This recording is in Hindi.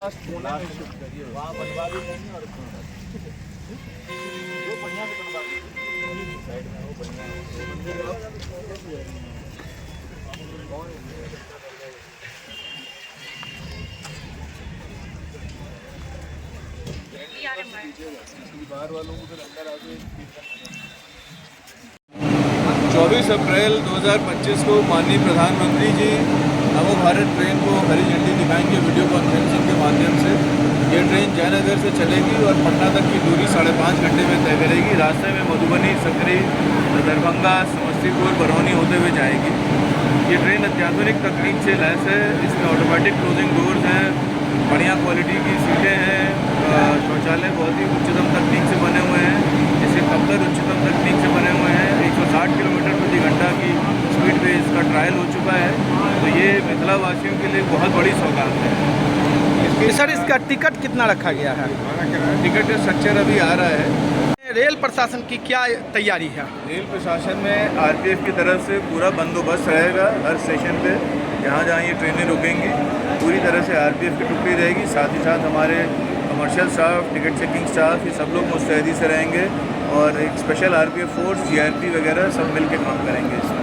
वहाँ बनवा भी देंगे और वो बढ़िया से बनवा देंगे साइड में वो बढ़िया बाहर वालों को फिर अंदर आके 24 अप्रैल 2025 को माननीय प्रधानमंत्री जी नमो भारत ट्रेन को हरी झंडी दिखाएंगे वीडियो कॉन्फ्रेंसिंग के माध्यम से। ये ट्रेन जयनगर से चलेगी और पटना तक की दूरी 5.5 घंटे में तय करेगी। रास्ते में मधुबनी, सकरी, दरभंगा, समस्तीपुर, बरौनी होते हुए जाएगी। ये ट्रेन अत्याधुनिक तकनीक से लैस है। इसमें ऑटोमेटिक क्लोजिंग डोर्स हैं, बढ़िया क्वालिटी की सीटें हैं, शौचालय बहुत ही उच्चतम तकनीक से बने हुए हैं। इसके कप्तर उच्चतम तकनीक से बने हुए हैं। 160 किलोमीटर प्रति घंटा की स्पीड पे इसका ट्रायल हो चुका है। तो ये मिथिला वासियों के लिए बहुत बड़ी सौगात है। सर, इसका टिकट कितना रखा गया है? टिकट स्ट्रक्चर अभी आ रहा है। रेल प्रशासन की क्या तैयारी है? रेल प्रशासन में आरपीएफ की तरफ से पूरा बंदोबस्त रहेगा हर स्टेशन पे। जहाँ जहाँ ये ट्रेनें रुकेंगी पूरी तरह से आरपीएफ की टुकड़ी रहेगी। साथ ही साथ हमारे commercial staff, ticket checking staff, ये सब लोग मुस्तैदी से रहेंगे और एक स्पेशल आरपीएफ फोर्स, जीआरपी वगैरह सब मिल के काम करेंगे इसमें।